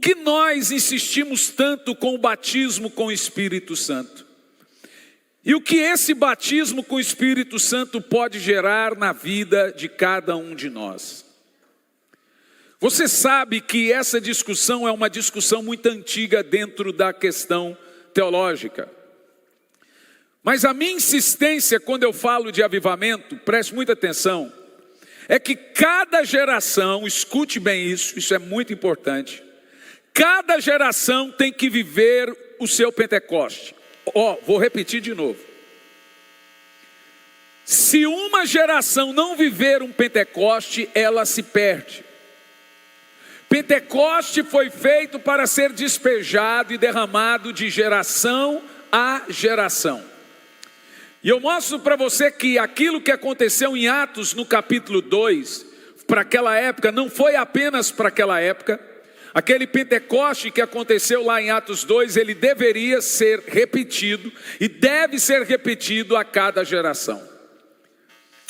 que nós insistimos tanto com o batismo com o Espírito Santo? E o que esse batismo com o Espírito Santo pode gerar na vida de cada um de nós? Você sabe que essa discussão é uma discussão muito antiga dentro da questão teológica. Mas a minha insistência quando eu falo de avivamento, preste muita atenção, é que cada geração, escute bem isso é muito importante, cada geração tem que viver o seu Pentecoste. Vou repetir de novo. Se uma geração não viver um Pentecoste, ela se perde. Pentecoste foi feito para ser despejado e derramado de geração a geração. E eu mostro para você que aquilo que aconteceu em Atos no capítulo 2, para aquela época, não foi apenas para aquela época. Aquele Pentecoste que aconteceu lá em Atos 2, ele deveria ser repetido e deve ser repetido a cada geração.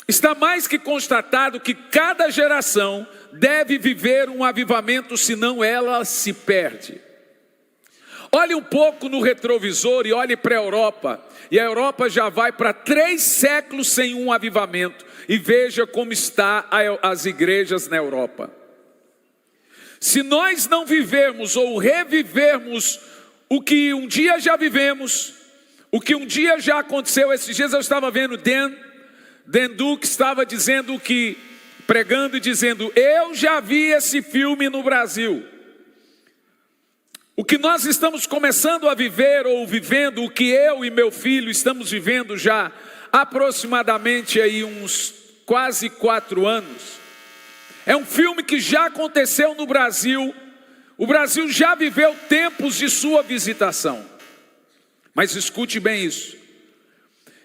Está mais que constatado que cada geração deve viver um avivamento, senão ela se perde. Olhe um pouco no retrovisor e olhe para a Europa. E a Europa já vai para 3 séculos sem um avivamento. E veja como está as igrejas na Europa. Se nós não vivermos ou revivermos o que um dia já vivemos, o que um dia já aconteceu, esses dias eu estava vendo Dan Duke estava dizendo que, pregando e dizendo, eu já vi esse filme no Brasil. O que nós estamos começando a viver ou vivendo, o que eu e meu filho estamos vivendo já aproximadamente aí uns quase 4 anos, é um filme que já aconteceu no Brasil. O Brasil já viveu tempos de sua visitação. Mas escute bem isso.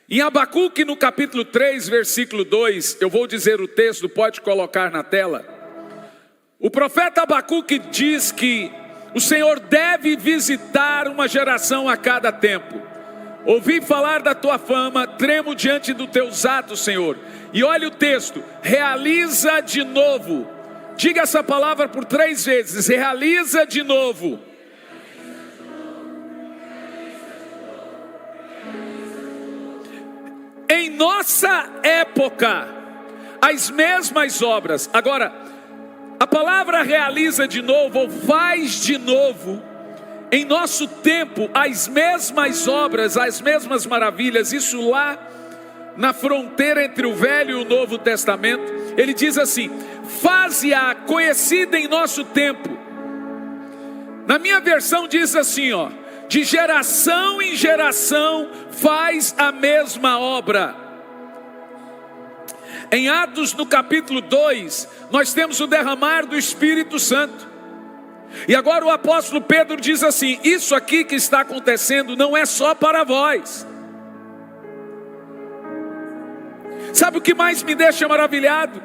Em Abacuque, no capítulo 3, versículo 2, eu vou dizer o texto, pode colocar na tela. O profeta Abacuque diz que o Senhor deve visitar uma geração a cada tempo. Ouvi falar da tua fama, tremo diante dos teus atos, Senhor. E olha o texto, realiza de novo. Diga essa palavra por 3 vezes, realiza de novo. Em nossa época, as mesmas obras. Agora, a palavra realiza de novo, ou faz de novo. Em nosso tempo, as mesmas obras, as mesmas maravilhas. Isso lá na fronteira entre o Velho e o Novo Testamento. Ele diz assim, faze-a conhecida em nosso tempo. Na minha versão diz assim, de geração em geração faz a mesma obra. Em Atos no capítulo 2, nós temos o derramar do Espírito Santo. E agora o apóstolo Pedro diz assim, isso aqui que está acontecendo não é só para vós. Sabe o que mais me deixa maravilhado?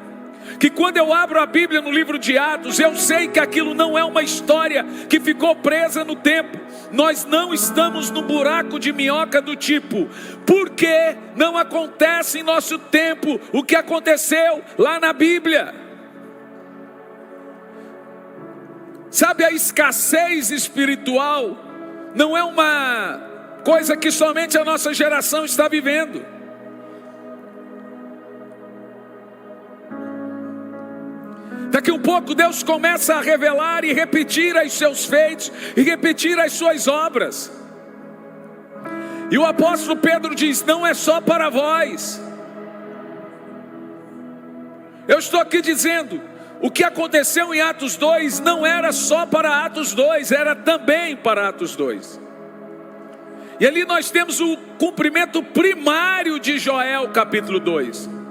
Que quando eu abro a Bíblia no livro de Atos, eu sei que aquilo não é uma história que ficou presa no tempo. Nós não estamos no buraco de minhoca do tipo, por que não acontece em nosso tempo o que aconteceu lá na Bíblia? Sabe, a escassez espiritual não é uma coisa que somente a nossa geração está vivendo. Daqui um pouco Deus começa a revelar e repetir os seus feitos e repetir as suas obras. E o apóstolo Pedro diz, não é só para vós. Eu estou aqui dizendo, o que aconteceu em Atos 2 não era só para Atos 2, era também para Atos 2. E ali nós temos o cumprimento primário de Joel capítulo 2.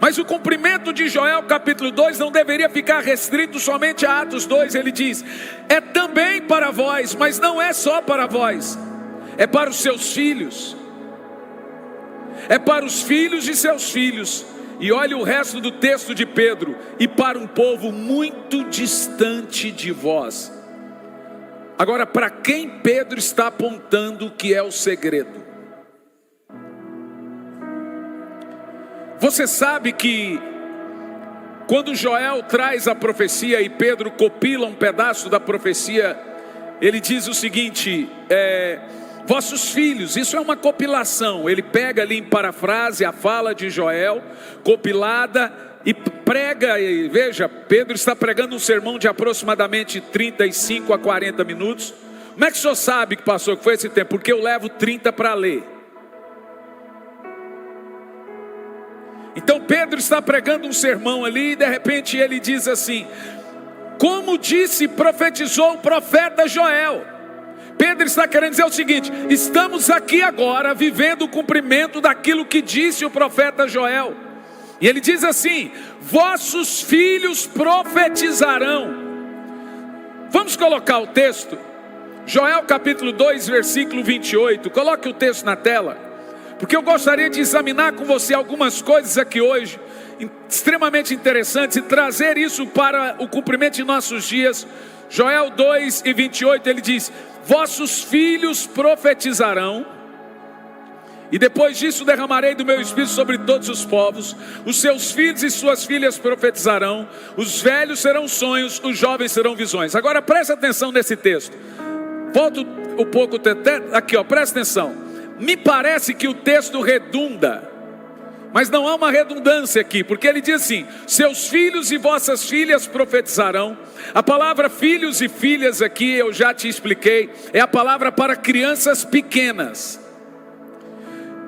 Mas o cumprimento de Joel capítulo 2 não deveria ficar restrito somente a Atos 2. Ele diz, é também para vós, mas não é só para vós. É para os seus filhos. É para os filhos de seus filhos. E olha o resto do texto de Pedro. E para um povo muito distante de vós. Agora, para quem Pedro está apontando que é o segredo? Você sabe que Quando Joel traz a profecia e Pedro copila um pedaço da profecia, ele diz o seguinte: vossos filhos, isso é uma compilação. Ele pega ali em parafrase a fala de Joel, compilada, e prega. E veja, Pedro está pregando um sermão de aproximadamente 35 a 40 minutos. Como é que o senhor sabe que passou, que foi esse tempo? Porque eu levo 30 para ler. Então Pedro está pregando um sermão ali, e de repente ele diz assim: como disse, profetizou o profeta Joel. Pedro está querendo dizer o seguinte: estamos aqui agora vivendo o cumprimento daquilo que disse o profeta Joel. E ele diz assim: vossos filhos profetizarão. Vamos colocar o texto, Joel capítulo 2, versículo 28. Coloque o texto na tela, porque eu gostaria de examinar com você algumas coisas aqui hoje, extremamente interessantes, e trazer isso para o cumprimento de nossos dias. Joel 2 e 28, ele diz: vossos filhos profetizarão, e depois disso derramarei do meu espírito sobre todos os povos. Os seus filhos e suas filhas profetizarão, os velhos serão sonhos, os jovens serão visões. Agora presta atenção nesse texto. Volta um pouco aqui, ó, presta atenção. Me parece que o texto redunda, mas não há uma redundância aqui, porque ele diz assim: seus filhos e vossas filhas profetizarão. A palavra filhos e filhas aqui, eu já te expliquei, é a palavra para crianças pequenas.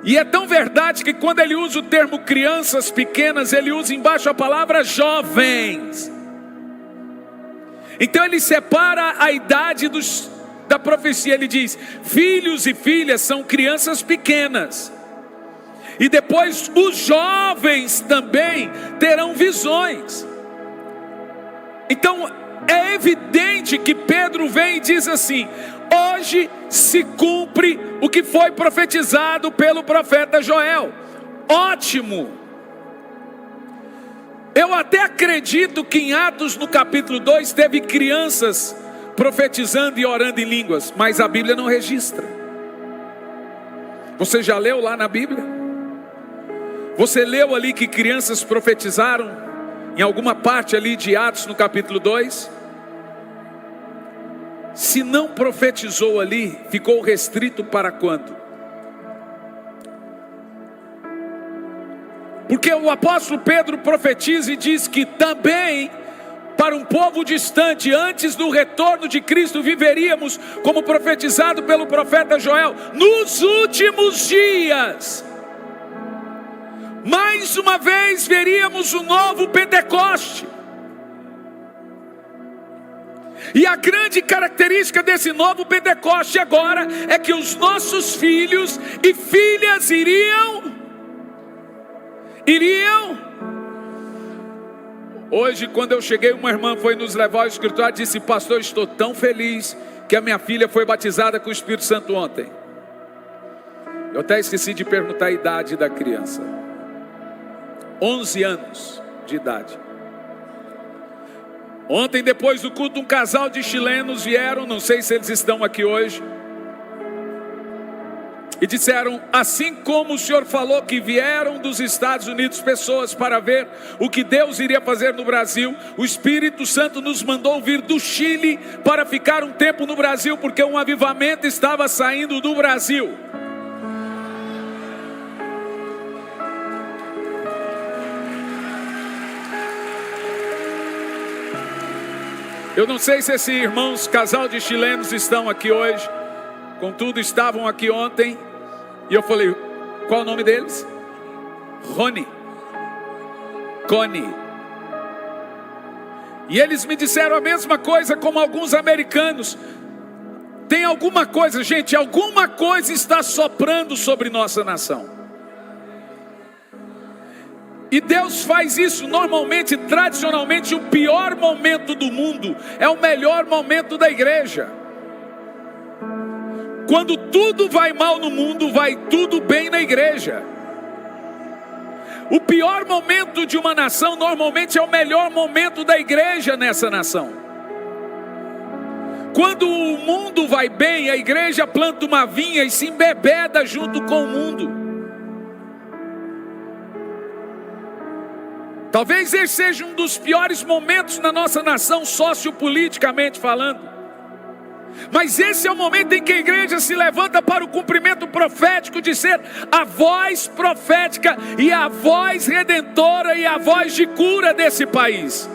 E é tão verdade que quando ele usa o termo crianças pequenas, ele usa embaixo a palavra jovens. Então ele separa a idade da profecia. Ele diz: filhos e filhas são crianças pequenas. E depois os jovens também terão visões. Então é evidente que Pedro vem e diz assim: hoje se cumpre o que foi profetizado pelo profeta Joel. Ótimo. Eu até acredito que em Atos no capítulo 2 teve crianças profetizando e orando em línguas, mas a Bíblia não registra. Você já leu lá na Bíblia? Você leu ali que crianças profetizaram em alguma parte ali de Atos no capítulo 2? Se não profetizou ali, ficou restrito para quando? Porque o apóstolo Pedro profetiza e diz que também para um povo distante, antes do retorno de Cristo, viveríamos como profetizado pelo profeta Joel, nos últimos dias. Mais uma vez veríamos o novo Pentecoste. E a grande característica desse novo Pentecoste agora é que os nossos filhos e filhas iriam. Hoje, quando eu cheguei, uma irmã foi nos levar ao escritório e disse: pastor, estou tão feliz que a minha filha foi batizada com o Espírito Santo ontem. Eu até esqueci de perguntar a idade da criança. 11 anos de idade. Ontem, depois do culto, um casal de chilenos vieram, não sei se eles estão aqui hoje, e disseram: assim como o senhor falou que vieram dos Estados Unidos pessoas para ver o que Deus iria fazer no Brasil, o Espírito Santo nos mandou vir do Chile para ficar um tempo no Brasil, porque um avivamento estava saindo do Brasil. Eu não sei se esses irmãos, casal de chilenos, estão aqui hoje. Contudo, estavam aqui ontem. E eu falei: qual é o nome deles? Rony, Connie. E eles me disseram a mesma coisa como alguns americanos. Tem alguma coisa, gente, alguma coisa está soprando sobre nossa nação. E Deus faz isso normalmente, tradicionalmente. O pior momento do mundo é o melhor momento da igreja. Quando tudo vai mal no mundo, vai tudo bem na igreja. O pior momento de uma nação normalmente é o melhor momento da igreja nessa nação. Quando o mundo vai bem, a igreja planta uma vinha e se embebeda junto com o mundo. Talvez esse seja um dos piores momentos na nossa nação, sociopoliticamente falando. Mas esse é o momento em que a igreja se levanta para o cumprimento profético de ser a voz profética e a voz redentora e a voz de cura desse país.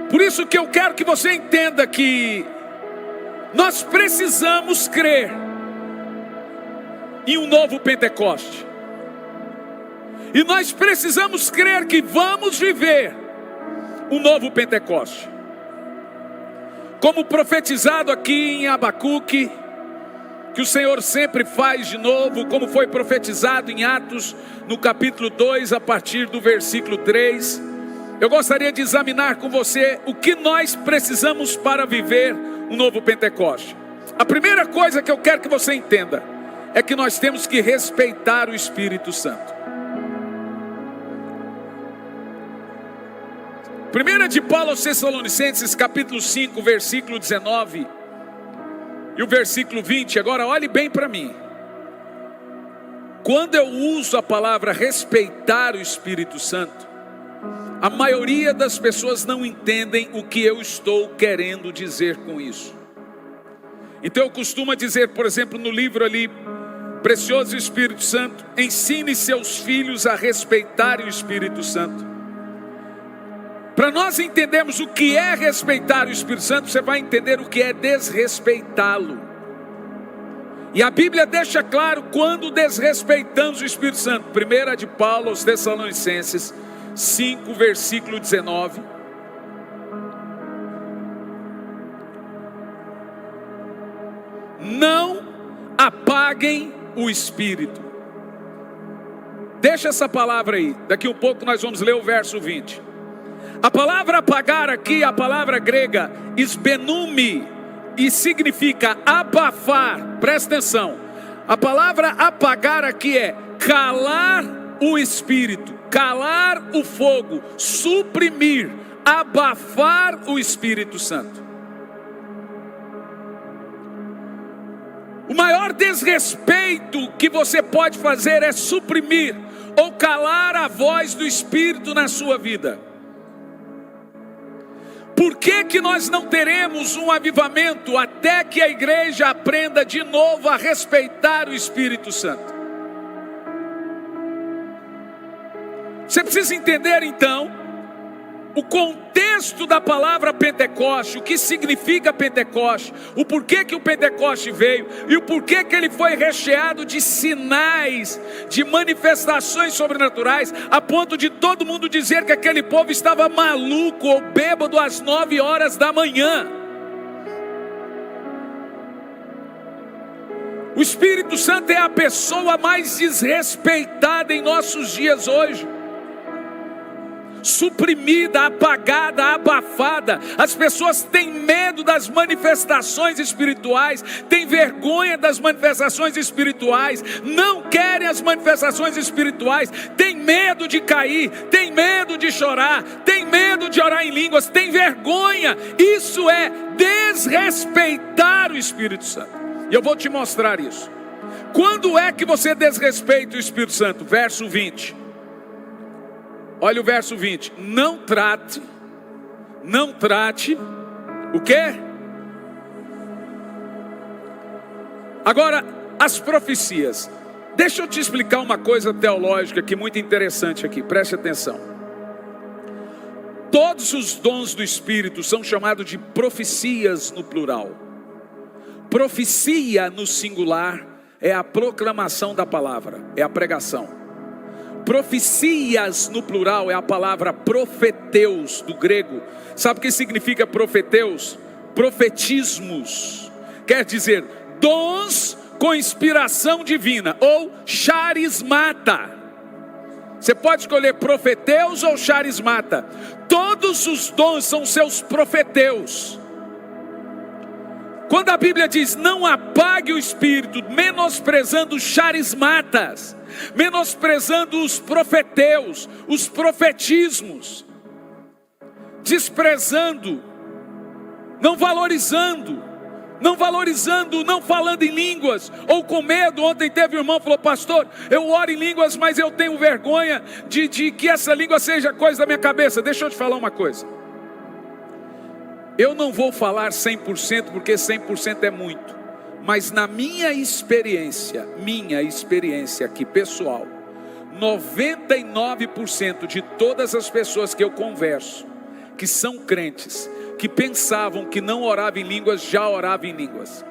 Por isso que eu quero que você entenda que nós precisamos crer em um novo Pentecoste. E nós precisamos crer que vamos viver um novo Pentecoste. Como profetizado aqui em Abacuque, que o Senhor sempre faz de novo, como foi profetizado em Atos, no capítulo 2, a partir do versículo 3. Eu gostaria de examinar com você o que nós precisamos para viver um novo Pentecoste. A primeira coisa que eu quero que você entenda é que nós temos que respeitar o Espírito Santo. 1 de Paulo aos Tessalonicenses, capítulo 5, versículo 19 e o versículo 20. Agora olhe bem para mim. Quando eu uso a palavra respeitar o Espírito Santo, a maioria das pessoas não entendem o que eu estou querendo dizer com isso. Então eu costumo dizer, por exemplo, no livro ali, Precioso Espírito Santo, ensine seus filhos a respeitar o Espírito Santo. Para nós entendermos o que é respeitar o Espírito Santo, você vai entender o que é desrespeitá-lo. E a Bíblia deixa claro quando desrespeitamos o Espírito Santo. 1 de Paulo aos Tessalonicenses 5, versículo 19. Não apaguem o Espírito. Deixa essa palavra aí. Daqui um pouco nós vamos ler o verso 20. A palavra apagar aqui, a palavra grega esbenume, e significa abafar. Presta atenção. A palavra apagar aqui é calar o Espírito, calar o fogo, suprimir, abafar o Espírito Santo. O maior desrespeito que você pode fazer é suprimir ou calar a voz do Espírito na sua vida. Por que que nós não teremos um avivamento até que a igreja aprenda de novo a respeitar o Espírito Santo? Você precisa entender então o contexto da palavra Pentecoste, o que significa Pentecoste, o porquê que o Pentecoste veio e o porquê que ele foi recheado de sinais, de manifestações sobrenaturais, a ponto de todo mundo dizer que aquele povo estava maluco ou bêbado às 9 horas da manhã. O Espírito Santo é a pessoa mais desrespeitada em nossos dias hoje. Suprimida, apagada, abafada. As pessoas têm medo das manifestações espirituais, têm vergonha das manifestações espirituais, não querem as manifestações espirituais, têm medo de cair, têm medo de chorar, têm medo de orar em línguas, têm vergonha. Isso é desrespeitar o Espírito Santo. E eu vou te mostrar isso. Quando é que você desrespeita o Espírito Santo? Verso 20. Olha o verso 20. Não trate, o quê? Agora, as profecias. Deixa eu te explicar uma coisa teológica aqui, muito interessante aqui, preste atenção. Todos os dons do Espírito são chamados de profecias no plural. Profecia no singular é a proclamação da palavra, é a pregação. Profecias no plural é a palavra profeteus do grego. Sabe o que significa profeteus? Profetismos. Quer dizer, dons com inspiração divina, ou charismata. Você pode escolher profeteus ou charismata. Todos os dons são seus profeteus. Quando a Bíblia diz não apague o Espírito, menosprezando os charismatas, menosprezando os profeteus, os profetismos, desprezando, não valorizando, não valorizando, não falando em línguas, ou com medo. Ontem teve um irmão que falou: pastor, eu oro em línguas, mas eu tenho vergonha de que essa língua seja coisa da minha cabeça. Deixa eu te falar uma coisa. Eu não vou falar 100%, porque 100% é muito. Mas na minha experiência aqui pessoal, 99% de todas as pessoas que eu converso, que são crentes, que pensavam que não orava em línguas, já orava em línguas.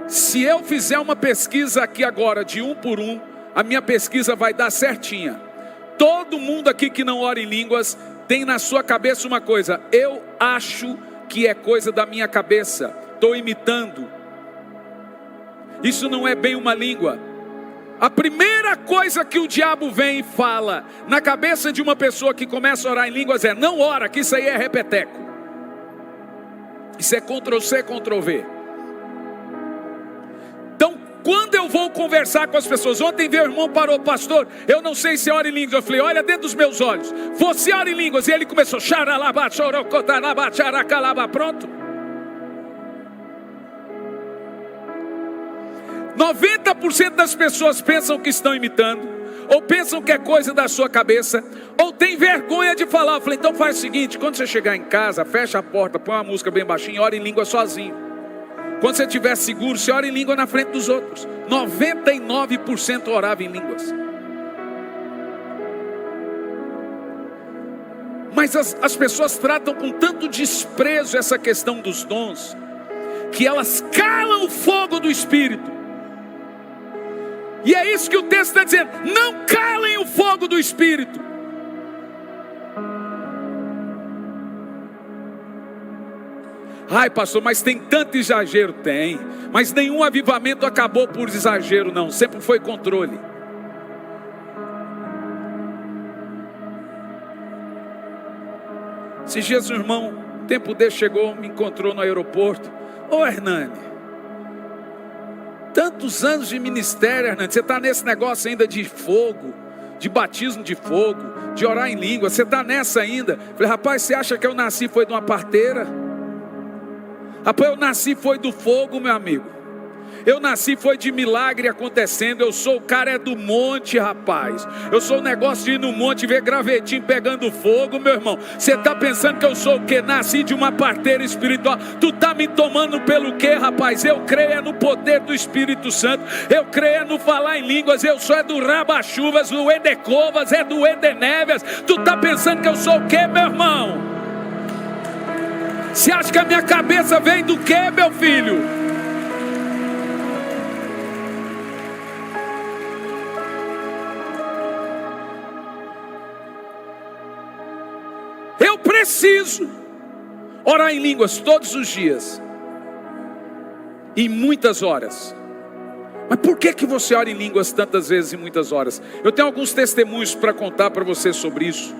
Se eu fizer uma pesquisa aqui agora de 1 por 1, a minha pesquisa vai dar certinha. Todo mundo aqui que não ora em línguas tem na sua cabeça uma coisa: eu acho que é coisa da minha cabeça, estou imitando. Isso não é bem uma língua. A primeira coisa que o diabo vem e fala na cabeça de uma pessoa que começa a orar em línguas é: não ora, que isso aí é repeteco. Isso é Ctrl+C, Ctrl+V. Então, quando eu vou conversar com as pessoas, ontem veio o irmão, parou: pastor, eu não sei se ora em línguas. Eu falei: olha dentro dos meus olhos, você ora em línguas? E ele começou: xaralaba, xorocotaraba, xaracalaba. Pronto. 90% das pessoas pensam que estão imitando, ou pensam que é coisa da sua cabeça, ou tem vergonha de falar. Eu falei: então faz o seguinte, quando você chegar em casa, fecha a porta, põe uma música bem baixinha e ora em língua sozinho. Quando você estiver seguro, você ora em língua na frente dos outros. 99% orava em línguas. Mas as pessoas tratam com tanto desprezo essa questão dos dons, que elas calam o fogo do Espírito. E é isso que o texto está dizendo: não calem o fogo do Espírito. Ai, pastor, mas tem tanto exagero. Tem, mas nenhum avivamento acabou por exagero, não. Sempre foi controle. Esses dias um irmão, um tempo desse, chegou, me encontrou no aeroporto: ô Hernani, tantos anos de ministério, Hernani, você está nesse negócio ainda de fogo, de batismo de fogo, de orar em língua, você está nessa ainda? Falei: rapaz, você acha que eu nasci foi de uma parteira? Rapaz, eu nasci foi do fogo, meu amigo. Eu nasci foi de milagre acontecendo. Eu sou o cara do monte, rapaz. Eu sou o negócio de ir no monte e ver gravetinho pegando fogo, meu irmão. Você está pensando que eu sou o quê? Nasci de uma parteira espiritual. Tu está me tomando pelo quê, rapaz? Eu creio no poder do Espírito Santo. Eu creio no falar em línguas. Eu sou do Rabachuvas, do Edecovas, do Edenévias. Tu está pensando que eu sou o quê, meu irmão? Você acha que a minha cabeça vem do quê, meu filho? Eu preciso orar em línguas todos os dias, em muitas horas. Mas por que você ora em línguas tantas vezes e muitas horas? Eu tenho alguns testemunhos para contar para você sobre isso.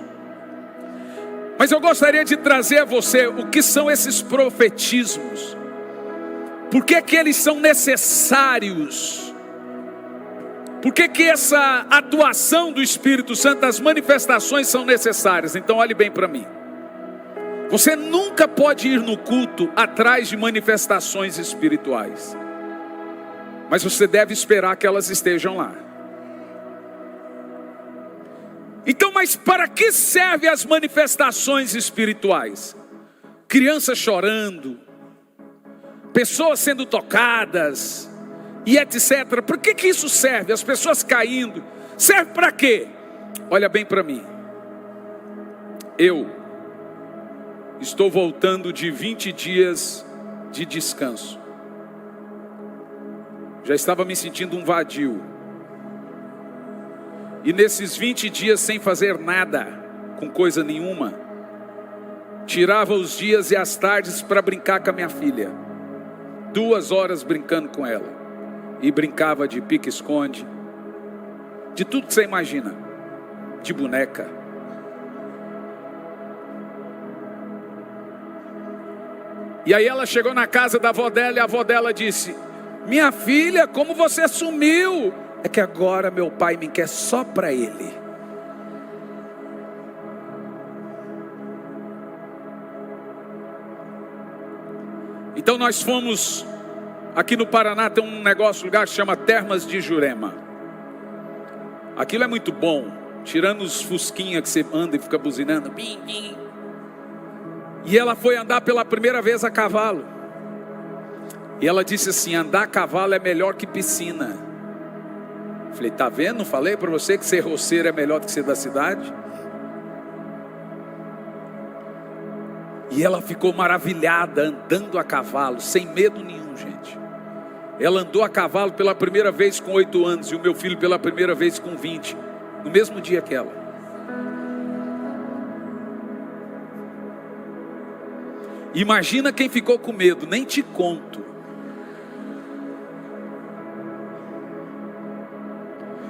Mas eu gostaria de trazer a você o que são esses profetismos. Por que eles são necessários? Por que essa atuação do Espírito Santo, as manifestações são necessárias? Então olhe bem para mim. Você nunca pode ir no culto atrás de manifestações espirituais, mas você deve esperar que elas estejam lá. Então, mas para que servem as manifestações espirituais? Crianças chorando, pessoas sendo tocadas e etc. Por que isso serve? As pessoas caindo. Serve para quê? Olha bem para mim. Eu estou voltando de 20 dias de descanso. Já estava me sentindo um vadio. E nesses 20 dias sem fazer nada, com coisa nenhuma, tirava os dias e as tardes para brincar com a minha filha. 2 horas brincando com ela. E brincava de pique-esconde, de tudo que você imagina, de boneca. E aí ela chegou na casa da avó dela e a avó dela disse: minha filha, como você sumiu? É que agora meu pai me quer só para ele. Então nós fomos, aqui no Paraná tem um lugar que chama Termas de Jurema. Aquilo é muito bom, tirando os fusquinha que você anda e fica buzinando. Bim, bim. E ela foi andar pela primeira vez a cavalo. E ela disse assim: andar a cavalo é melhor que piscina. Falei, tá vendo? Não falei para você que ser roceiro é melhor do que ser da cidade? E ela ficou maravilhada andando a cavalo, sem medo nenhum, gente. Ela andou a cavalo pela primeira vez com 8 anos e o meu filho pela primeira vez com 20, no mesmo dia que ela. Imagina quem ficou com medo, nem te conto.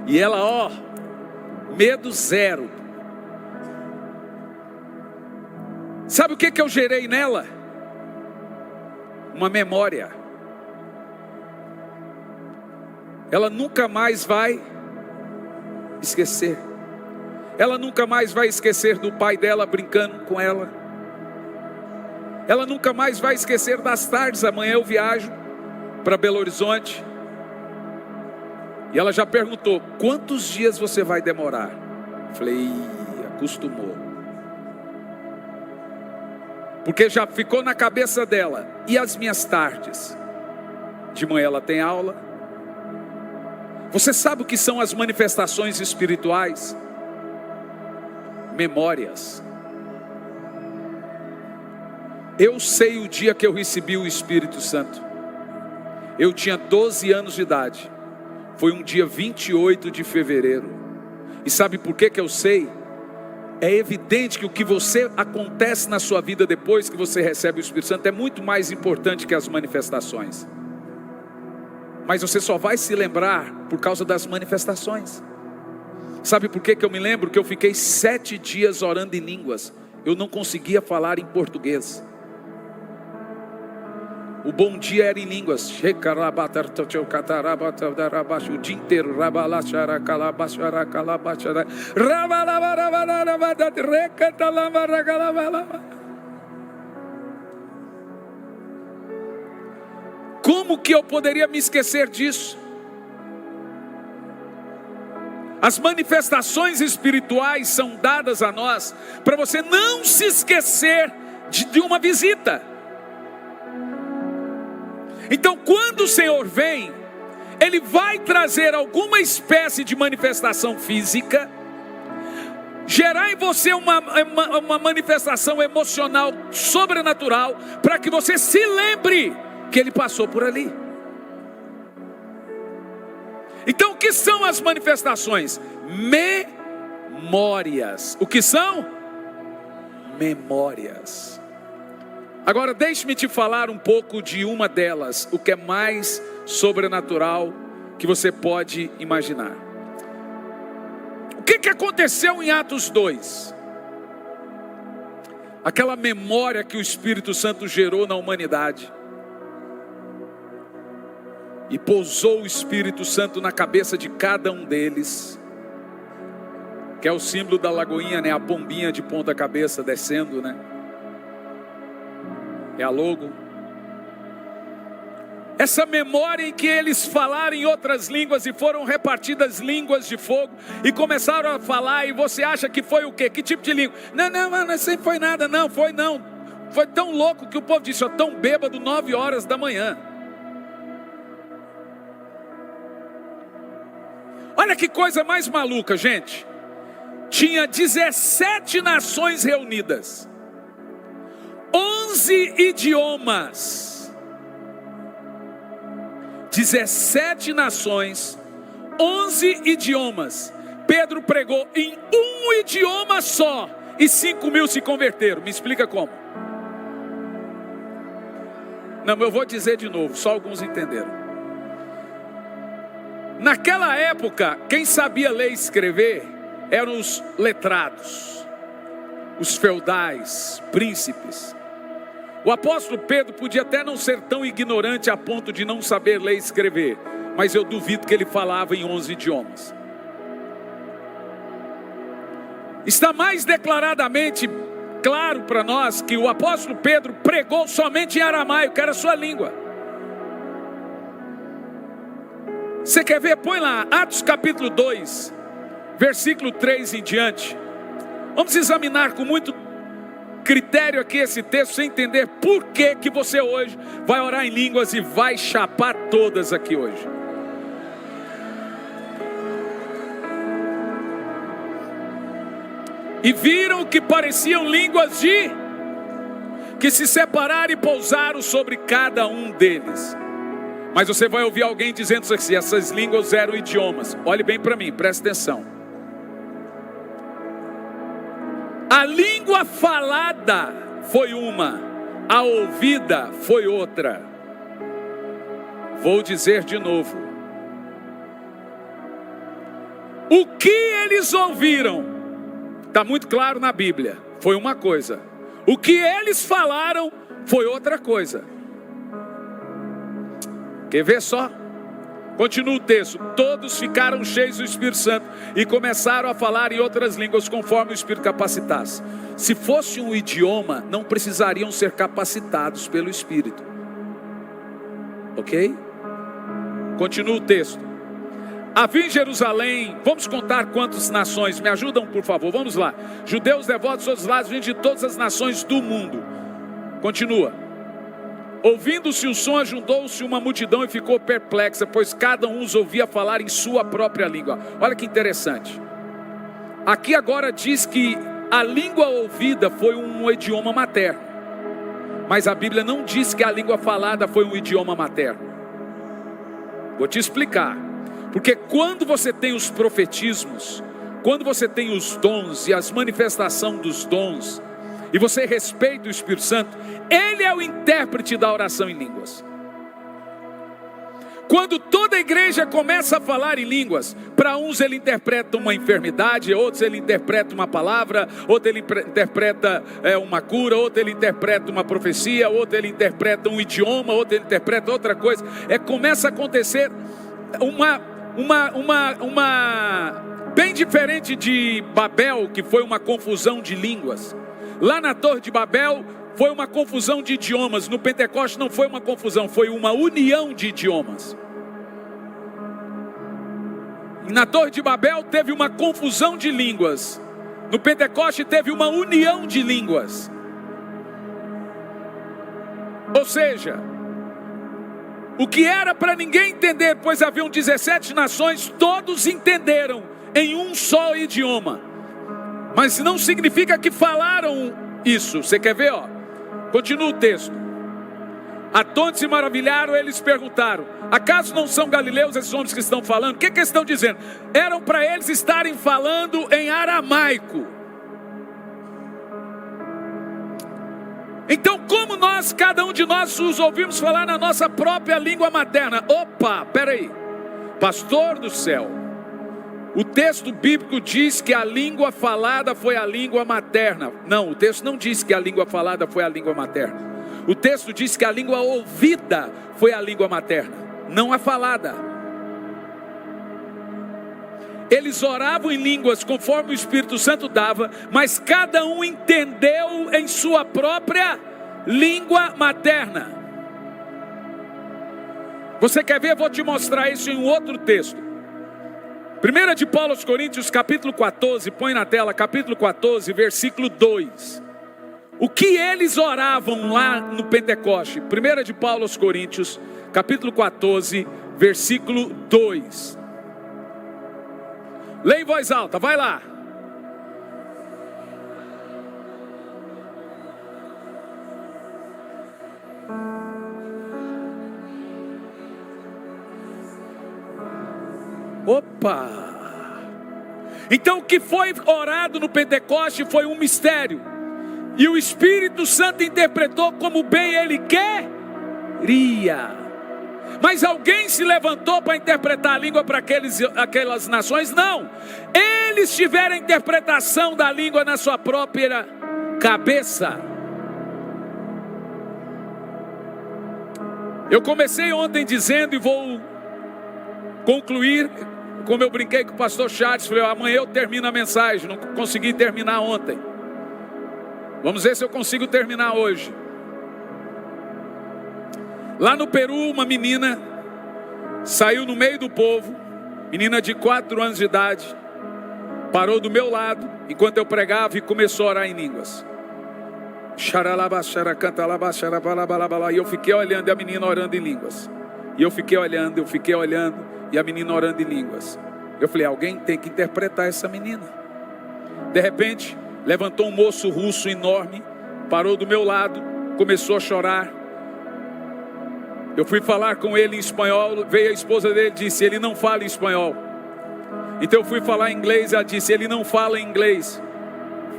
E ela, medo zero. Sabe o que eu gerei nela? Uma memória. Ela nunca mais vai esquecer. Ela nunca mais vai esquecer do pai dela brincando com ela. Ela nunca mais vai esquecer das tardes. Amanhã eu viajo para Belo Horizonte. E ela já perguntou: quantos dias você vai demorar? Falei, acostumou. Porque já ficou na cabeça dela. E as minhas tardes? De manhã ela tem aula. Você sabe o que são as manifestações espirituais? Memórias. Eu sei o dia que eu recebi o Espírito Santo. Eu tinha 12 anos de idade. Foi um dia 28 de fevereiro. E sabe por que eu sei? É evidente que o que acontece na sua vida depois que você recebe o Espírito Santo é muito mais importante que as manifestações. Mas você só vai se lembrar por causa das manifestações. Sabe por que eu me lembro? Que eu fiquei 7 dias orando em línguas. Eu não conseguia falar em português. O bom dia era em línguas. O dia inteiro. Como que eu poderia me esquecer disso? As manifestações espirituais são dadas a nós para você não se esquecer de uma visita. Então, quando o Senhor vem, Ele vai trazer alguma espécie de manifestação física, gerar em você uma manifestação emocional sobrenatural, para que você se lembre que Ele passou por ali. Então, o que são as manifestações? Memórias. O que são? Memórias. Agora deixe-me te falar um pouco de uma delas, o que é mais sobrenatural que você pode imaginar. O que aconteceu em Atos 2? Aquela memória que o Espírito Santo gerou na humanidade. E pousou o Espírito Santo na cabeça de cada um deles. Que é o símbolo da lagoinha, né? A pombinha de ponta cabeça descendo, né? É a logo. Essa memória em que eles falaram em outras línguas e foram repartidas línguas de fogo e começaram a falar, e você acha que foi o quê? Que tipo de língua? Não, isso foi nada, não. Foi tão louco que o povo disse, tão bêbado, 9 horas da manhã. Olha que coisa mais maluca, gente. Tinha 17 nações reunidas. 11 idiomas, 17 nações, 11 idiomas. Pedro pregou em um idioma só e 5.000 se converteram. Me explica como? Não, eu vou dizer de novo, só alguns entenderam. Naquela época, quem sabia ler e escrever eram os letrados, os feudais, príncipes. O apóstolo Pedro podia até não ser tão ignorante a ponto de não saber ler e escrever, mas eu duvido que ele falava em 11 idiomas. Está mais declaradamente claro para nós que o apóstolo Pedro pregou somente em aramaico, que era a sua língua. Você quer ver? Põe lá, Atos capítulo 2, versículo 3 em diante. Vamos examinar com muito critério aqui esse texto, sem entender por que você hoje vai orar em línguas e vai chapar todas aqui hoje. E viram que pareciam línguas que se separaram e pousaram sobre cada um deles. Mas você vai ouvir alguém dizendo assim: essas línguas eram idiomas. Olhe bem para mim, preste atenção. A língua falada foi uma, a ouvida foi outra. Vou dizer de novo. O que eles ouviram, está muito claro na Bíblia, foi uma coisa. O que eles falaram foi outra coisa. Quer ver só? Continua o texto. Todos ficaram cheios do Espírito Santo e começaram a falar em outras línguas conforme o Espírito capacitasse. Se fosse um idioma, não precisariam ser capacitados pelo Espírito. Ok? Continua o texto. Havia em Jerusalém, vamos contar quantas nações, me ajudam por favor, vamos lá. Judeus devotos de todos os lados, vindos de todas as nações do mundo. Continua. Ouvindo-se o som, ajuntou-se uma multidão e ficou perplexa, pois cada um os ouvia falar em sua própria língua. Olha que interessante. Aqui agora diz que a língua ouvida foi um idioma materno. Mas a Bíblia não diz que a língua falada foi um idioma materno. Vou te explicar. Porque quando você tem os profetismos, quando você tem os dons e as manifestações dos dons, e você respeita o Espírito Santo, ele é o intérprete da oração em línguas. Quando toda a igreja começa a falar em línguas, para uns ele interpreta uma enfermidade, outros ele interpreta uma palavra, outro ele interpreta uma cura, outro ele interpreta uma profecia, outro ele interpreta um idioma, outro ele interpreta outra coisa. Começa a acontecer uma bem diferente de Babel, que foi uma confusão de línguas. Lá na Torre de Babel foi uma confusão de idiomas. No Pentecoste não foi uma confusão, foi uma união de idiomas. E na Torre de Babel teve uma confusão de línguas. No Pentecoste teve uma união de línguas. Ou seja, o que era para ninguém entender, pois haviam 17 nações, todos entenderam em um só idioma. Mas não significa que falaram isso. Você quer ver? Continua o texto. Atônitos e maravilharam, eles perguntaram: acaso não são galileus esses homens que estão falando? O que eles estão dizendo? Eram para eles estarem falando em aramaico. Então, como cada um de nós os ouvimos falar na nossa própria língua materna? Opa, peraí, pastor do céu, o texto bíblico diz que a língua falada foi a língua materna. Não, o texto não diz que a língua falada foi a língua materna. O texto diz que a língua ouvida foi a língua materna, não a falada. Eles oravam em línguas conforme o Espírito Santo dava, mas cada um entendeu em sua própria língua materna. Você quer ver? Vou te mostrar isso em um outro texto. 1 de Paulo aos Coríntios, capítulo 14, põe na tela, capítulo 14, versículo 2. O que eles oravam lá no Pentecoste? 1 de Paulo aos Coríntios, capítulo 14, versículo 2. Leia em voz alta, vai lá. Opa! Então o que foi orado no Pentecoste foi um mistério. E o Espírito Santo interpretou como bem ele queria. Mas alguém se levantou para interpretar a língua para aquelas nações? Não. Eles tiveram a interpretação da língua na sua própria cabeça. Eu comecei ontem dizendo e vou concluir, como eu brinquei com o pastor Charles, falei: amanhã eu termino a mensagem, não consegui terminar ontem. Vamos ver se eu consigo terminar hoje. Lá no Peru, uma menina saiu no meio do povo, menina de 4 anos de idade, parou do meu lado, enquanto eu pregava, e começou a orar em línguas. E eu fiquei olhando, e a menina orando em línguas. E eu fiquei olhando, e a menina orando em línguas. Eu falei, alguém tem que interpretar essa menina. De repente, levantou um moço russo enorme, parou do meu lado, começou a chorar. Eu fui falar com ele em espanhol, veio a esposa dele e disse, ele não fala espanhol. Então eu fui falar inglês, ela disse, ele não fala inglês.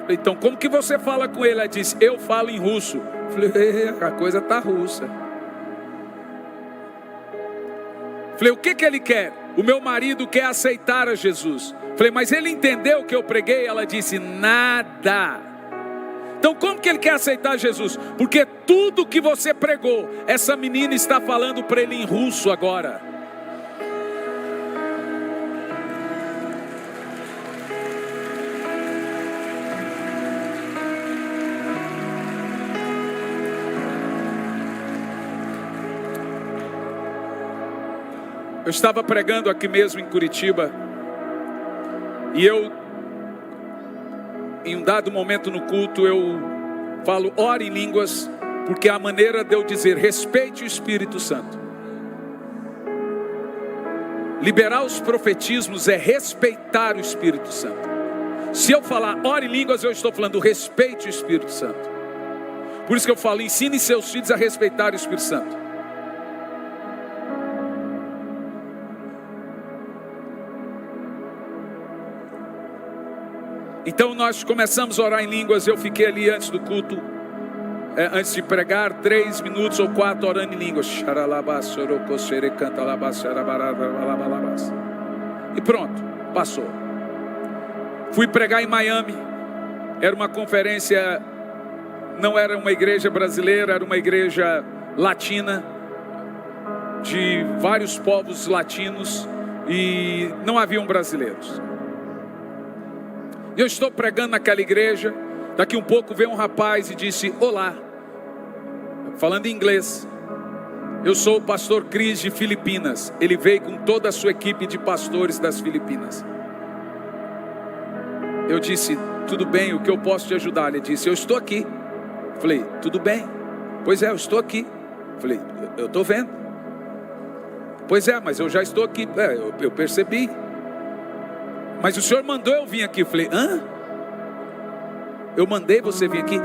Então como que você fala com ele? Ela disse, eu falo em russo. Eu falei, a coisa está russa. Falei, o que ele quer? O meu marido quer aceitar a Jesus. Falei, mas ele entendeu o que eu preguei? Ela disse, nada. Então como que ele quer aceitar Jesus? Porque tudo que você pregou, essa menina está falando para ele em russo agora. Eu estava pregando aqui mesmo em Curitiba, e em um dado momento no culto, eu falo, ore em línguas, porque é a maneira de eu dizer, respeite o Espírito Santo. Liberar os profetismos é respeitar o Espírito Santo. Se eu falar, ore em línguas, eu estou falando, respeite o Espírito Santo. Por isso que eu falo, ensine seus filhos a respeitar o Espírito Santo. Então nós começamos a orar em línguas. Eu fiquei ali antes do culto, antes de pregar, 3 minutos ou 4 orando em línguas. E pronto, passou. Fui pregar em Miami. Era uma conferência, não era uma igreja brasileira, era uma igreja latina, de vários povos latinos, e não haviam brasileiros. Eu estou pregando naquela igreja, daqui um pouco veio um rapaz e disse, olá, falando em inglês, eu sou o pastor Cris de Filipinas. Ele veio com toda a sua equipe de pastores das Filipinas. Eu disse, tudo bem, o que eu posso te ajudar? Ele disse, eu estou aqui. Falei, tudo bem, pois é, eu estou aqui. Falei, eu estou vendo. Pois é, mas eu já estou aqui. Eu percebi. Mas o senhor mandou eu vir aqui. Eu falei, hã? Eu mandei você vir aqui?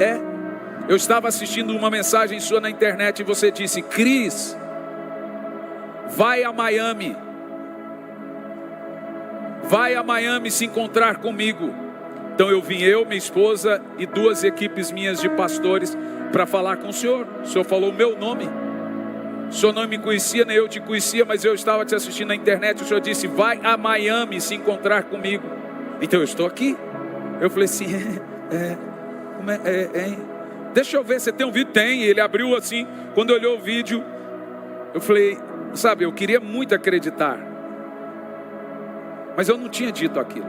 Eu estava assistindo uma mensagem sua na internet e você disse, Cris, vai a Miami. Vai a Miami se encontrar comigo. Então eu vim, minha esposa e 2 equipes minhas de pastores para falar com o senhor. O senhor falou o meu nome. O senhor não me conhecia, nem eu te conhecia, mas eu estava te assistindo na internet. O senhor disse, vai a Miami se encontrar comigo. Então eu estou aqui. Eu falei assim, deixa eu ver, você tem um vídeo? Tem. Ele abriu assim, quando olhou o vídeo, eu falei, sabe, eu queria muito acreditar, mas eu não tinha dito aquilo.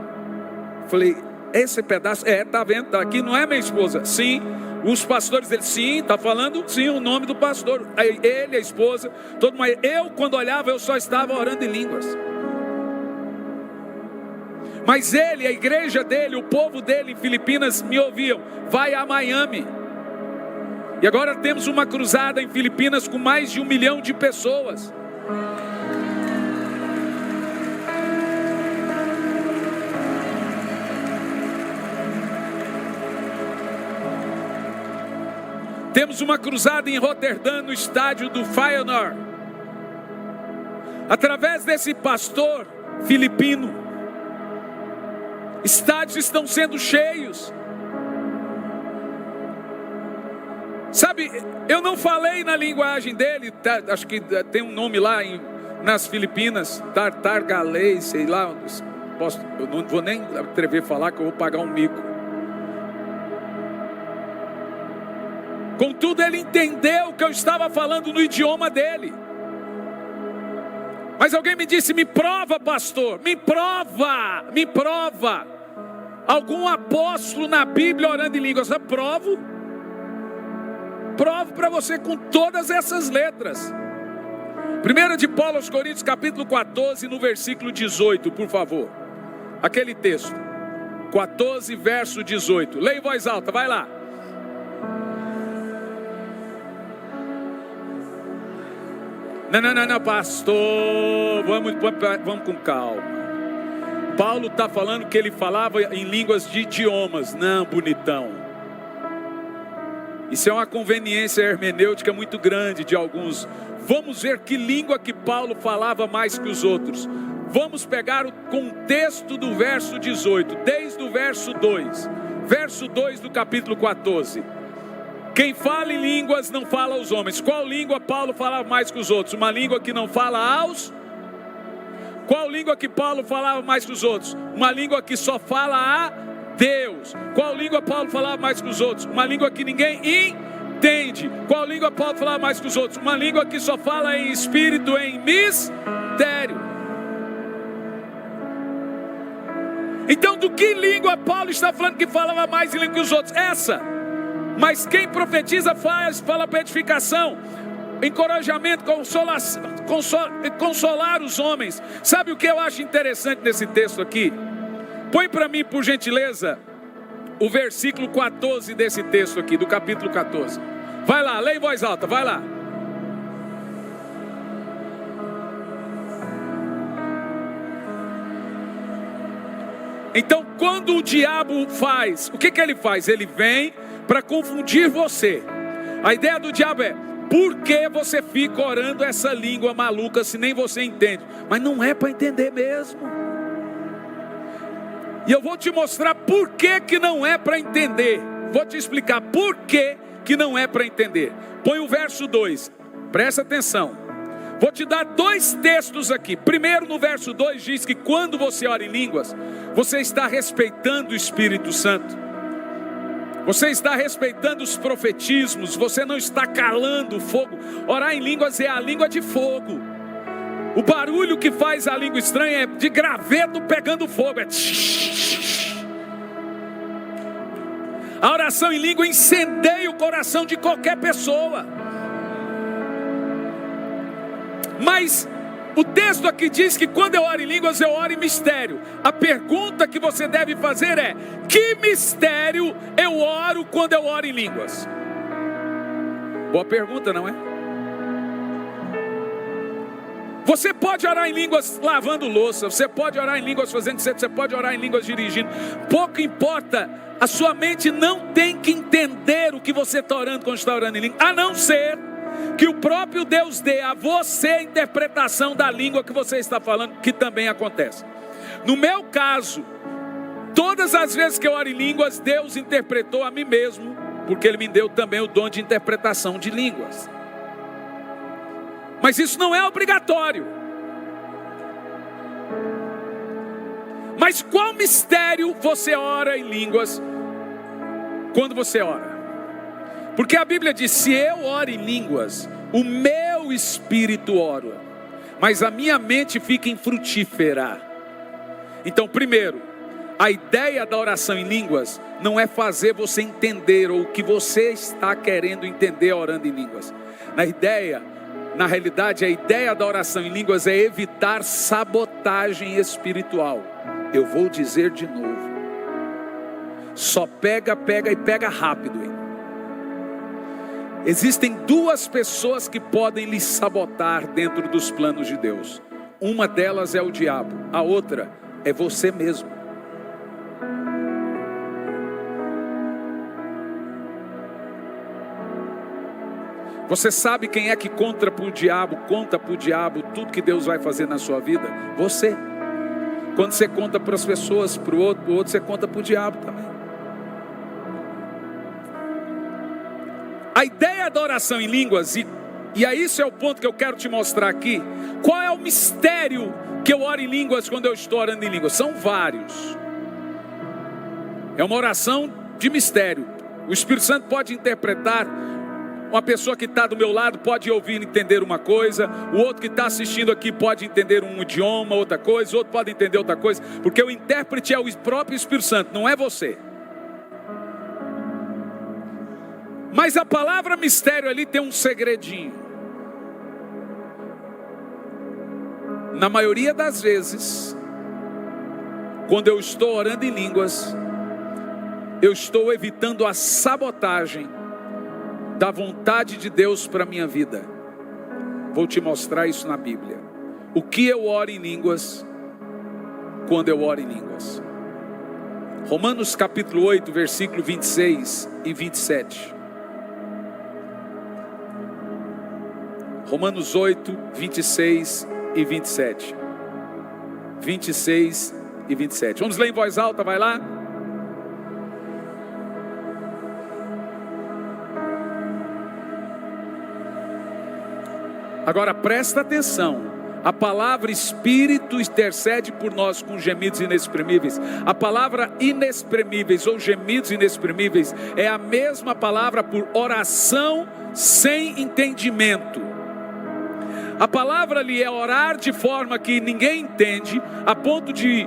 Falei, esse pedaço, tá vendo, tá aqui, não é minha esposa? Sim. Os pastores dele, sim, está falando, sim, o nome do pastor. Ele, a esposa, todo mundo. Eu, quando olhava, eu só estava orando em línguas. Mas ele, a igreja dele, o povo dele em Filipinas me ouviam. Vai a Miami. E agora temos uma cruzada em Filipinas com mais de 1 milhão de pessoas. Temos uma cruzada em Roterdã, no estádio do Feyenoord. Através desse pastor filipino, estádios estão sendo cheios. Sabe, eu não falei na linguagem dele, acho que tem um nome lá nas Filipinas, tartagalês, sei lá, eu não vou nem atrever a falar que eu vou pagar um mico. Contudo, ele entendeu que eu estava falando no idioma dele. Mas alguém me disse, me prova, pastor, me prova algum apóstolo na Bíblia orando em línguas. Eu provo, provo para você com todas essas letras. 1 de Paulo aos Coríntios, capítulo 14, no versículo 18, por favor. Aquele texto. 14, verso 18. Leia em voz alta, vai lá. Não, pastor. Vamos com calma. Paulo está falando que ele falava em línguas de idiomas. Não, bonitão. Isso é uma conveniência hermenêutica muito grande de alguns. Vamos ver que língua que Paulo falava mais que os outros. Vamos pegar o contexto do verso 18, desde o verso 2. Verso 2 do capítulo 14. Quem fala em línguas não fala aos homens. Qual língua Paulo falava mais que os outros? Uma língua que não fala aos... Qual língua que Paulo falava mais que os outros? Uma língua que só fala a Deus. Qual língua Paulo falava mais que os outros? Uma língua que ninguém entende. Qual língua Paulo falava mais que os outros? Uma língua que só fala em espírito, em mistério. Então, do que língua Paulo está falando que falava mais em língua que os outros? Essa. Mas quem profetiza fala para edificação, encorajamento, consolar os homens. Sabe o que eu acho interessante nesse texto aqui? Põe para mim, por gentileza, o versículo 14 desse texto aqui, do capítulo 14. Vai lá, lê em voz alta, vai lá. Então, quando o diabo faz, o que ele faz? Ele vem para confundir você. A ideia do diabo é: por que você fica orando essa língua maluca se nem você entende? Mas não é para entender mesmo. E eu vou te mostrar por que não é para entender. Vou te explicar por que não é para entender. Põe o verso 2, presta atenção. Vou te dar dois textos aqui. Primeiro, no verso 2 diz que quando você ora em línguas, você está respeitando o Espírito Santo. Você está respeitando os profetismos. Você não está calando o fogo. Orar em línguas é a língua de fogo. O barulho que faz a língua estranha é de graveto pegando fogo. A oração em língua incendeia o coração de qualquer pessoa. Mas o texto aqui diz que quando eu oro em línguas, eu oro em mistério. A pergunta que você deve fazer é: que mistério eu oro quando eu oro em línguas? Boa pergunta, não é? Você pode orar em línguas lavando louça, você pode orar em línguas fazendo cedo, você pode orar em línguas dirigindo. Pouco importa, a sua mente não tem que entender o que você está orando quando está orando em língua, a não ser que o próprio Deus dê a você a interpretação da língua que você está falando, que também acontece. No meu caso, todas as vezes que eu oro em línguas, Deus interpretou a mim mesmo, porque Ele me deu também o dom de interpretação de línguas. Mas isso não é obrigatório. Mas qual mistério você ora em línguas quando você ora? Porque a Bíblia diz: se eu oro em línguas, o meu espírito ora, mas a minha mente fica infrutífera. Então, primeiro, a ideia da oração em línguas não é fazer você entender ou o que você está querendo entender orando em línguas. Na realidade, a ideia da oração em línguas é evitar sabotagem espiritual. Eu vou dizer de novo. Só pega e pega rápido, hein? Existem duas pessoas que podem lhe sabotar dentro dos planos de Deus. Uma delas é o diabo, a outra é você mesmo. Você sabe quem é que conta para o diabo tudo que Deus vai fazer na sua vida? Você. Quando você conta para as pessoas, para o outro você conta para o diabo também. A ideia da oração em línguas, e aí isso é o ponto que eu quero te mostrar aqui. Qual é o mistério que eu oro em línguas quando eu estou orando em línguas? São vários. É uma oração de mistério. O Espírito Santo pode interpretar. Uma pessoa que está do meu lado pode ouvir e entender uma coisa. O outro que está assistindo aqui pode entender um idioma, outra coisa. O outro pode entender outra coisa. Porque o intérprete é o próprio Espírito Santo, não é você. Mas a palavra mistério ali tem um segredinho. Na maioria das vezes, quando eu estou orando em línguas, eu estou evitando a sabotagem da vontade de Deus para a minha vida. Vou te mostrar isso na Bíblia. O que eu oro em línguas, quando eu oro em línguas. Romanos capítulo 8, versículo 26 e 27. Romanos 8, 26 e 27. 26 e 27. Vamos ler em voz alta, vai lá. Agora presta atenção. A palavra Espírito intercede por nós com gemidos inexprimíveis. A palavra inexprimíveis ou gemidos inexprimíveis é a mesma palavra por oração sem entendimento. A palavra ali é orar de forma que ninguém entende, a ponto de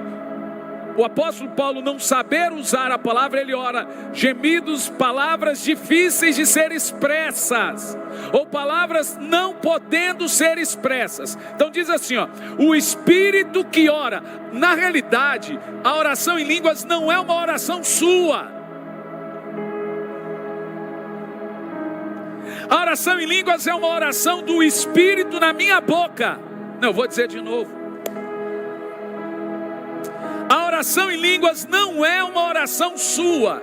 o apóstolo Paulo não saber usar a palavra. Ele ora gemidos, palavras difíceis de ser expressas, ou palavras não podendo ser expressas. Então diz assim, ó, o Espírito que ora. Na realidade, a oração em línguas não é uma oração sua. A oração em línguas é uma oração do Espírito na minha boca. Não, eu vou dizer de novo. A oração em línguas não é uma oração sua.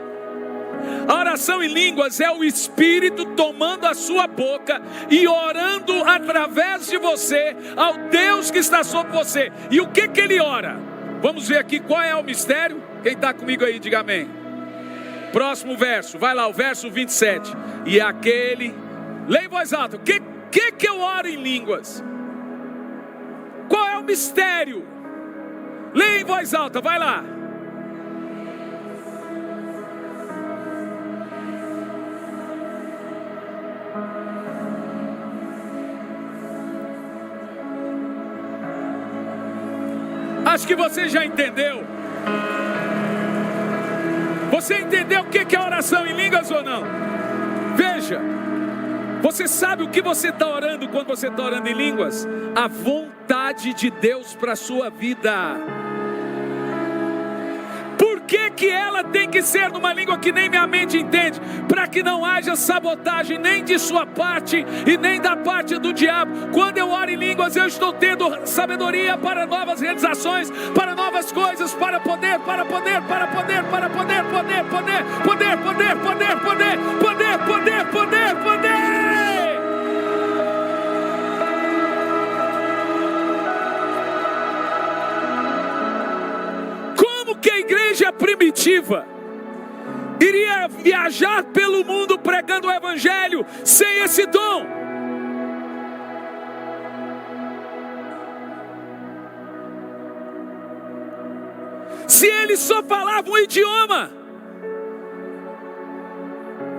A oração em línguas é o Espírito tomando a sua boca e orando através de você ao Deus que está sobre você. E o que ele ora? Vamos ver aqui qual é o mistério. Quem está comigo aí, diga amém. Próximo verso, vai lá, o verso 27. E aquele, leia em voz alta, o que eu oro em línguas? Qual é o mistério? Leia em voz alta, vai lá. Acho que você já entendeu. Você entendeu o que é oração em línguas ou não? Veja, você sabe o que você está orando quando você está orando em línguas? A vontade de Deus para a sua vida. Por que ela tem que ser numa língua que nem minha mente entende? Para que não haja sabotagem nem de sua parte e nem da parte do diabo. Quando eu oro em línguas, eu estou tendo sabedoria para novas realizações, para novas coisas, para poder. Que a igreja primitiva iria viajar pelo mundo pregando o evangelho sem esse dom? Se eles só falavam um idioma,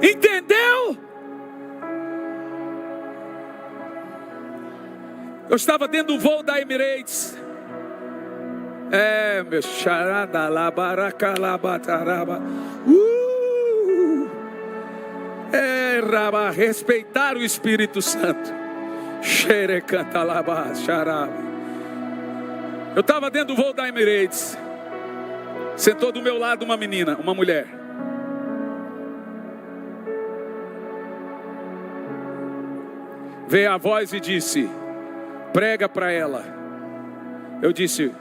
entendeu? Eu estava dentro do voo da Emirates. Meu charada lá baracalabataraba. Raba, respeitar o Espírito Santo. Xerecantalaba, charaba. Eu estava dentro do voo da Emirates. Sentou do meu lado uma menina, uma mulher. Veio a voz e disse: prega para ela. Eu disse: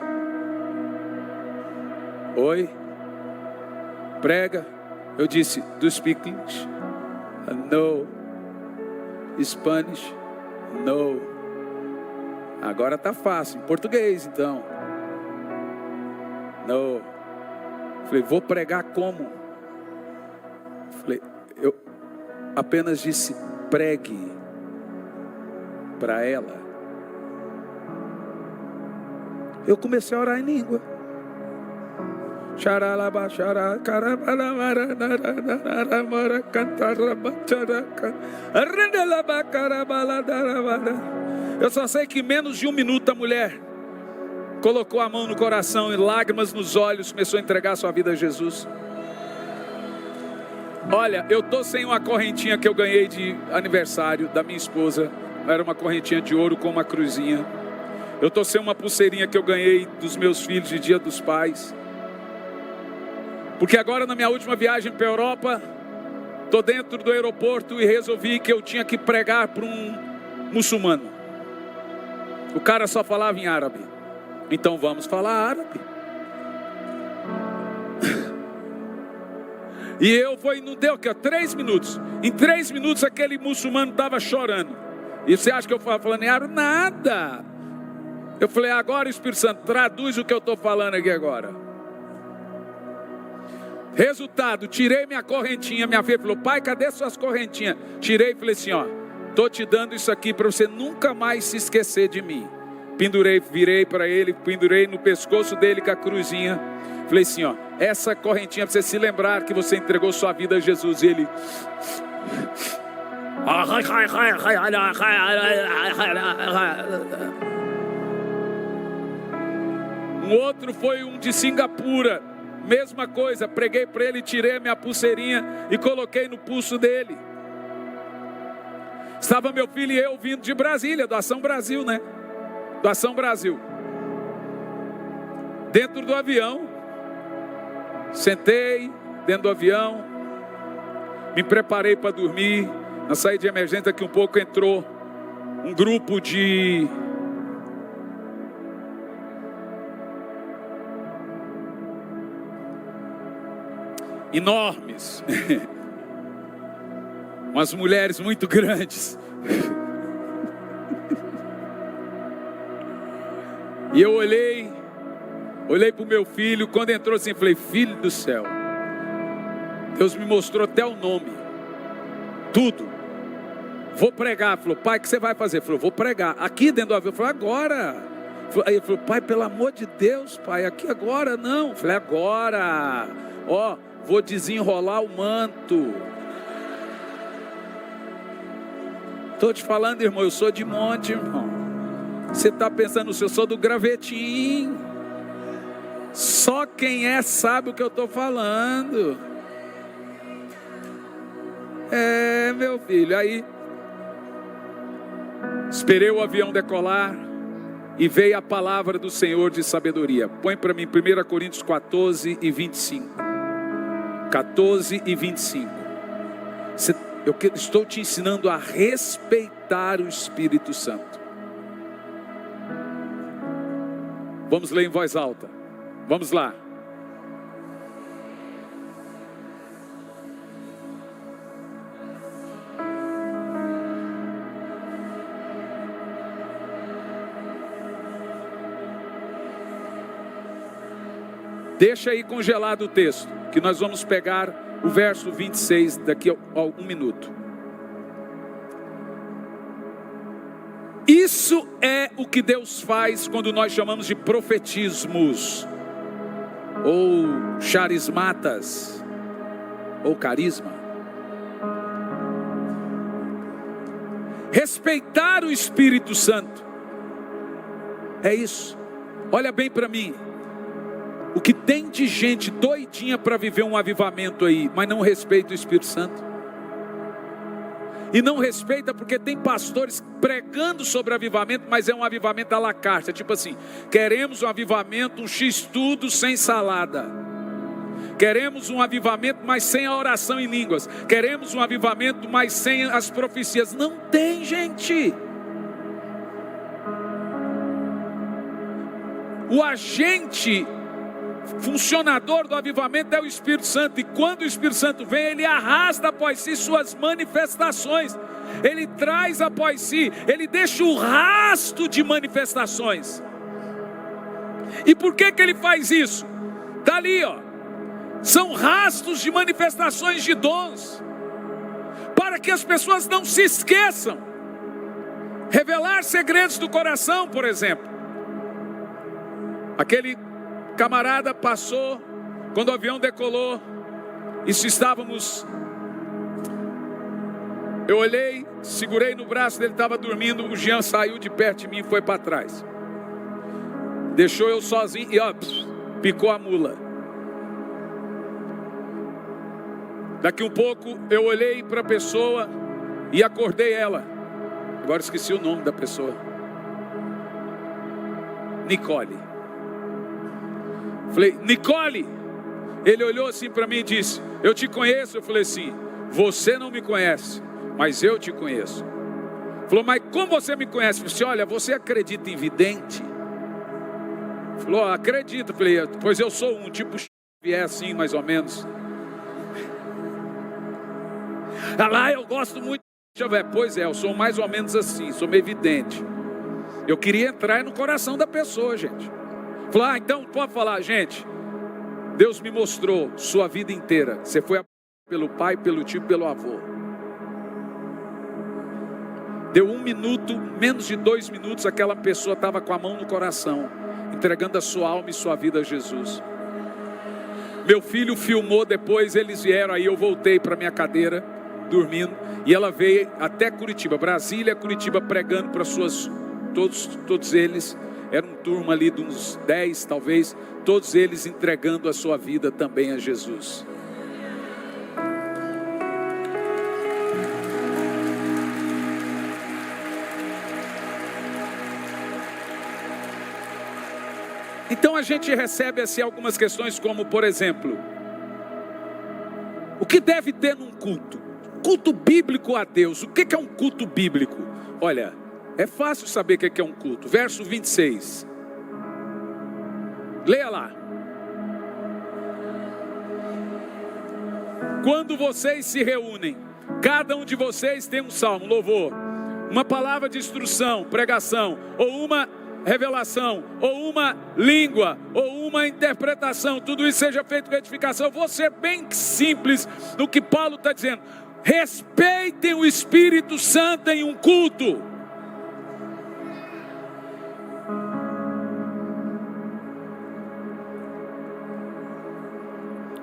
oi, prega. Eu disse: do you speak English? No. Spanish? No. Agora tá fácil, em português então. No. Falei: vou pregar como? Falei: eu apenas disse pregue para ela. Eu comecei a orar em língua. Eu só sei que em menos de um minuto a mulher colocou a mão no coração e lágrimas nos olhos, começou a entregar sua vida a Jesus. Olha, eu tô sem uma correntinha que eu ganhei de aniversário da minha esposa. Era uma correntinha de ouro com uma cruzinha. Eu tô sem uma pulseirinha que eu ganhei dos meus filhos de Dia dos Pais. Porque agora na minha última viagem para a Europa, tô dentro do aeroporto e resolvi que eu tinha que pregar para um muçulmano. O cara só falava em árabe. Então vamos falar árabe. E eu não deu 3 minutos. Em 3 minutos aquele muçulmano estava chorando. E você acha que eu falando em árabe? Nada. Eu falei, agora Espírito Santo, traduz o que eu estou falando aqui agora. Resultado, tirei minha correntinha. Minha filha falou, pai, cadê suas correntinhas? Tirei e falei assim, ó, estou te dando isso aqui para você nunca mais se esquecer de mim. Pendurei, virei para ele, pendurei no pescoço dele com a cruzinha. Falei assim, ó, essa correntinha para você se lembrar que você entregou sua vida a Jesus. E ele... Um outro foi um de Singapura. Mesma coisa, preguei para ele, tirei a minha pulseirinha e coloquei no pulso dele. Estava meu filho e eu vindo de Brasília, do Ação Brasil, né? Do Ação Brasil. Dentro do avião. Sentei dentro do avião. Me preparei para dormir. Na saída de emergência daqui um pouco entrou um grupo de... enormes. Umas mulheres muito grandes. E eu olhei para o meu filho. Quando entrou assim, falei, filho do céu, Deus me mostrou até o nome, tudo. Vou pregar. Falou, pai, o que você vai fazer? Falou, vou pregar. Aqui dentro do avião. Falei, agora. Aí ele falou, pai, pelo amor de Deus, pai, aqui agora não. Falei, agora. Ó, vou desenrolar o manto. Estou te falando, irmão, eu sou de monte, irmão. Você está pensando, eu sou do gravetinho. Só quem é sabe o que eu estou falando. É, meu filho, aí esperei o avião decolar e veio a palavra do Senhor de sabedoria. Põe para mim 1 Coríntios 14 e 25. 14 e 25. Eu estou te ensinando a respeitar o Espírito Santo. Vamos ler em voz alta. Vamos lá. Deixa aí congelado o texto, que nós vamos pegar o verso 26 daqui a um minuto. Isso é o que Deus faz quando nós chamamos de profetismos, ou charismatas, ou carisma. Respeitar o Espírito Santo é isso. Olha bem para mim. O que tem de gente doidinha para viver um avivamento aí, mas não respeita o Espírito Santo. E não respeita porque tem pastores pregando sobre avivamento, mas é um avivamento à la carte. É tipo assim, queremos um avivamento, um x-tudo sem salada. Queremos um avivamento, mas sem a oração em línguas. Queremos um avivamento, mas sem as profecias. Não tem, gente. O agente funcionador do avivamento é o Espírito Santo. E quando o Espírito Santo vem, ele arrasta após si suas manifestações. Ele traz após si, ele deixa o rasto de manifestações. E por que ele faz isso? Está ali, ó. São rastos de manifestações de dons, para que as pessoas não se esqueçam. Revelar segredos do coração, por exemplo. Aquele camarada passou, quando o avião decolou, isso estávamos, eu olhei, segurei no braço dele, estava dormindo, o Jean saiu de perto de mim e foi para trás, deixou eu sozinho e ó, picou a mula. Daqui um pouco eu olhei para a pessoa e acordei ela. Agora esqueci o nome da pessoa. Nicole. Falei, Nicole. Ele olhou assim para mim e disse, eu te conheço. Eu falei assim, você não me conhece, mas eu te conheço. Falou, mas como você me conhece? Eu disse, olha, você acredita em vidente? Falou, acredito. Eu falei, pois eu sou um tipo assim, mais ou menos. Ah lá, eu gosto muito. Pois é, eu sou mais ou menos assim, sou meio vidente. Eu queria entrar no coração da pessoa, gente. Falou, então pode falar, gente. Deus me mostrou sua vida inteira. Você foi pelo pai, pelo tio, pelo avô. Deu 1 minuto, menos de 2 minutos, aquela pessoa estava com a mão no coração, entregando a sua alma e sua vida a Jesus. Meu filho filmou depois, eles vieram, aí eu voltei para minha cadeira, dormindo, e ela veio até Curitiba, Brasília, Curitiba, pregando para todos eles. Era um turma ali de uns 10 talvez, todos eles entregando a sua vida também a Jesus. Então a gente recebe assim algumas questões como, por exemplo, o que deve ter num culto? Culto bíblico a Deus. O que é um culto bíblico? Olha, é fácil saber o que é um culto. Verso 26. Leia lá. Quando vocês se reúnem, cada um de vocês tem um salmo, louvor, uma palavra de instrução, pregação, ou uma revelação, ou uma língua, ou uma interpretação, tudo isso seja feito com edificação. Eu vou ser bem simples no que Paulo está dizendo. Respeitem o Espírito Santo em um culto.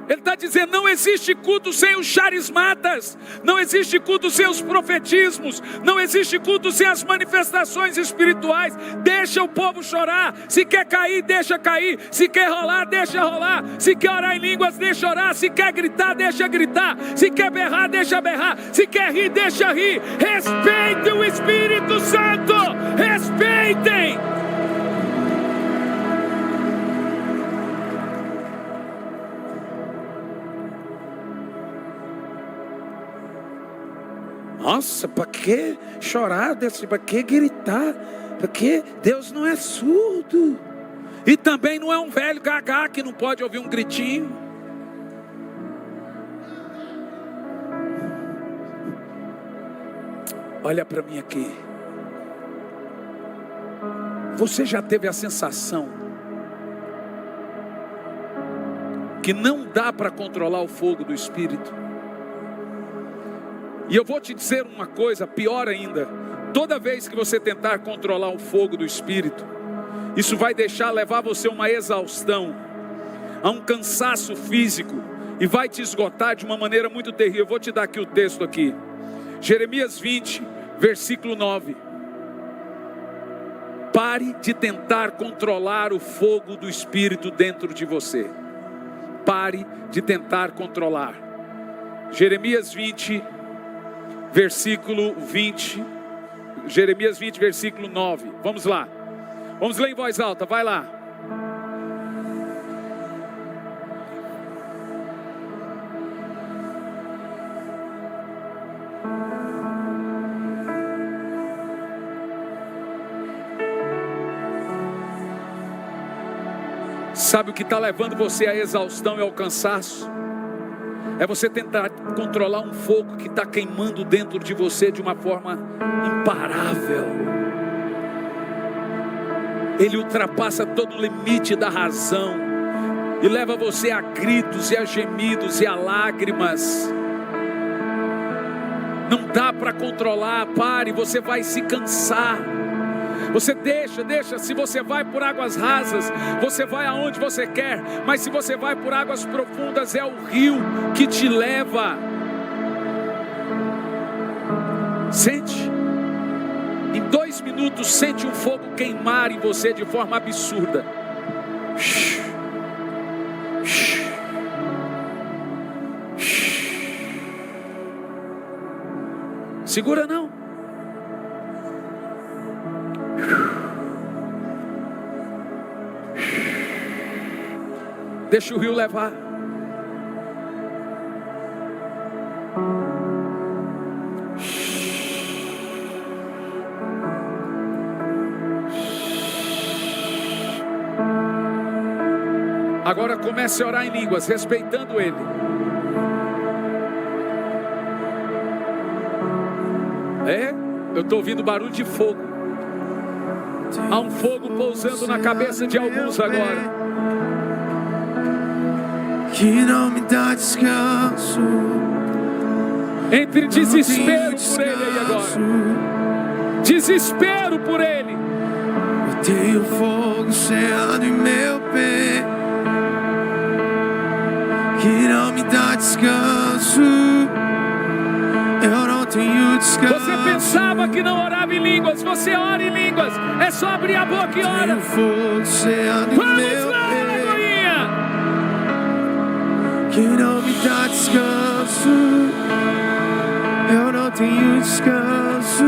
Ele está dizendo, não existe culto sem os charismatas, não existe culto sem os profetismos, não existe culto sem as manifestações espirituais. Deixa o povo chorar, se quer cair, deixa cair, se quer rolar, deixa rolar, se quer orar em línguas, deixa orar, se quer gritar, deixa gritar, se quer berrar, deixa berrar, se quer rir, deixa rir. Respeitem o Espírito Santo, respeitem. Nossa, para que chorar, para que gritar? Porque Deus não é surdo. E também não é um velho gagá que não pode ouvir um gritinho. Olha para mim aqui. Você já teve a sensação que não dá para controlar o fogo do Espírito? E eu vou te dizer uma coisa, pior ainda. Toda vez que você tentar controlar o fogo do Espírito, isso vai levar você a uma exaustão, a um cansaço físico, e vai te esgotar de uma maneira muito terrível. Eu vou te dar aqui o texto aqui. Jeremias 20, versículo 9. Pare de tentar controlar o fogo do Espírito dentro de você. Pare de tentar controlar. Jeremias 20, versículo 20, Jeremias 20, versículo 9. Vamos lá. Vamos ler em voz alta, vai lá. Sabe o que está levando você à exaustão e ao cansaço? É você tentar controlar um fogo que está queimando dentro de você de uma forma imparável. Ele ultrapassa todo o limite da razão e leva você a gritos e a gemidos e a lágrimas. Não dá para controlar, pare, você vai se cansar. Você deixa, se você vai por águas rasas, você vai aonde você quer, mas se você vai por águas profundas, é o rio que te leva. Sente, em 2 minutos, sente um fogo queimar em você de forma absurda. Segura não. Deixa o rio levar. Agora comece a orar em línguas, respeitando Ele. Eu estou ouvindo barulho de fogo. Há um fogo pousando na cabeça de alguns agora. Que não me dá descanso. Entre desespero por Ele aí agora. Desespero por Ele. Eu tenho fogo cerrado em meu peito, que não me dá descanso. Eu não tenho descanso. Você pensava que não orava em línguas, você ora em línguas. É só abrir a boca e ora. Tenho fogo cerrado em meu lá, peito, Lagoinha. que não me dá descanso. Eu não tenho descanso.